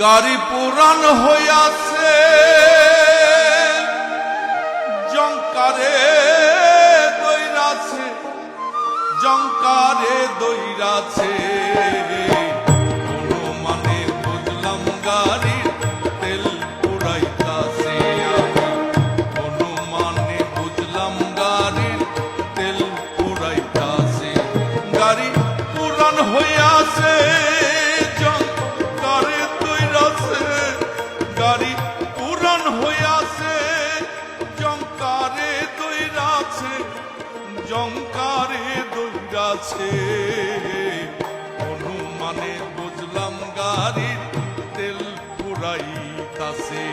গাড়ি পুরান হইয়াছে জঙ্কারে দইরাছে জঙ্কারে দইরাছে কোনো মানে বুঝলাম গাড়ির তেল পুরাইতাছে কোনো মানে বুঝলাম গাড়ির তেল পুরাইতাছে গাড়ি পুরান হইয়াছে গাড়ি পুরান হইয়াছে জঙ্কারে দইরাছে জঙ্কারে দইরাছে অনুমানে বুঝলাম গাড়ির তেল পুরাইতাছে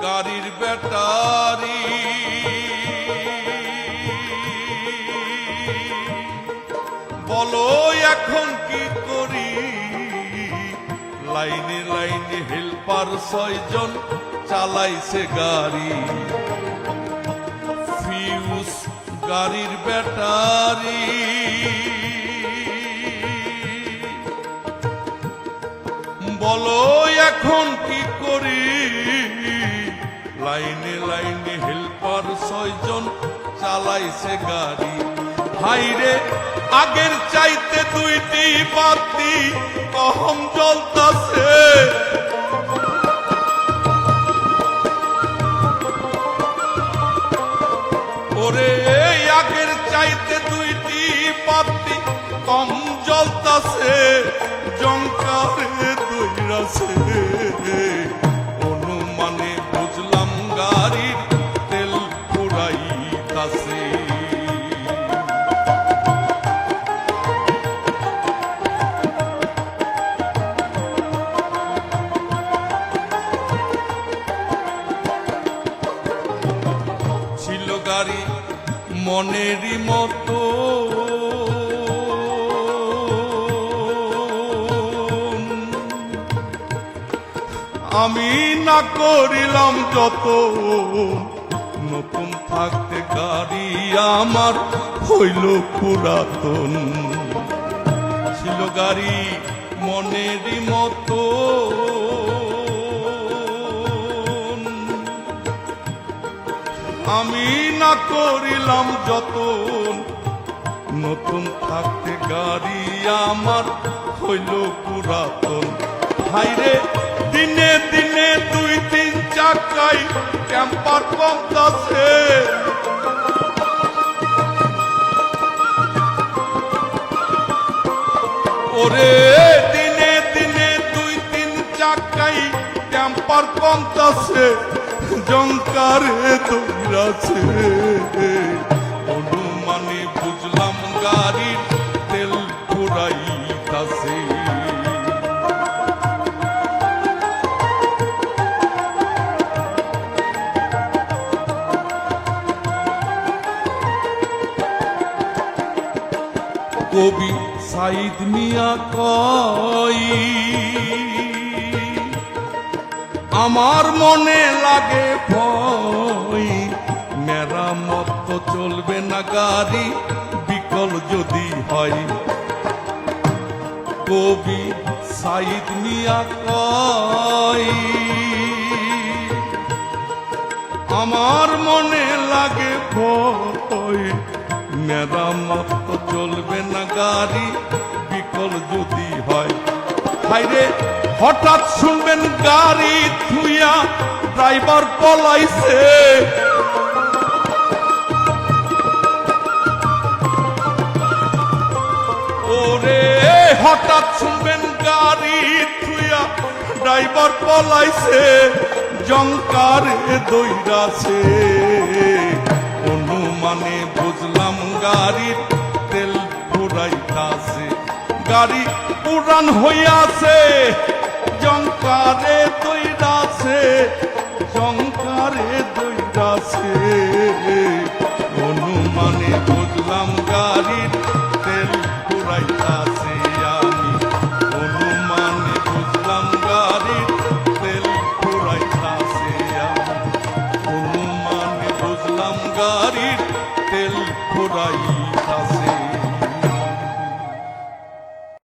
গাড়ির ব্যাটারি বলো এখন কি করি লাইনে লাইনে হেল্পার 6 জন চালাইছে গাড়ি ফিউজ গাড়ির ব্যাটারি বলো এখন কি করি লাইনে লাইনে হেল্পার 6 জন চালাইছে গাড়ি হাইরে আগের চাইতে 2টি বাতি কম জ্বলতাছে ওরে আগের চাইতে 2টি বাতি কম জ্বলতাছে জঙ্কারে দইরাছে অনুমানে বুঝলাম গাড়ির তেল পুরাইতাছে ছিল গাড়ি মনেরই মতো আমি না করিলাম যত নতুন থাকতে গাড়ি আমার হইল পুরাতন ছিল গাড়ি মনেরই মতো আমি না করিলাম যত নতুন থাকতে গাড়ি আমার হইল পুরাতন হাইরে দিনে দিনে 2-3 চাকায় ক্যাম্পার কমতাছে ওরে দিনে দিনে 2-3 চাকায় ক্যাম্পার কমতাছে জঙ্কারে দইরাছে অনুমানে বুঝলাম গাড়ির তেল পুরাইতাছে কবি সাইদ মিয়া কয় আমার মনে লাগে ভয় মেরামত তো চলবে না গাড়ি বিকল যদি হয় কবি সাইদ মিয়া কয় আমার মনে লাগে ভয় মেরামত তো চলবে না গাড়ি বিকল যদি হয় হাইরে হঠাৎ শুনবেন গাড়ি থুইয়া ড্রাইভার পলাইছে ওরে হঠাৎ শুনবেন গাড়ি থুইয়া ড্রাইভার পলাইছে জঙ্কারে দইরাছে অনুমানে বুঝলাম গাড়ির তেল পুরাইতাছে গাড়ি পুরান হইয়াছে জঙ্কারে দইরাছে জঙ্কারে দইরাছে অনুমানে বুঝলাম গাড়ির তেল পুরাইতাছে আমি অনুমানে বুঝলাম গাড়ির তেল গাড়ির তেল ফুরাইয়া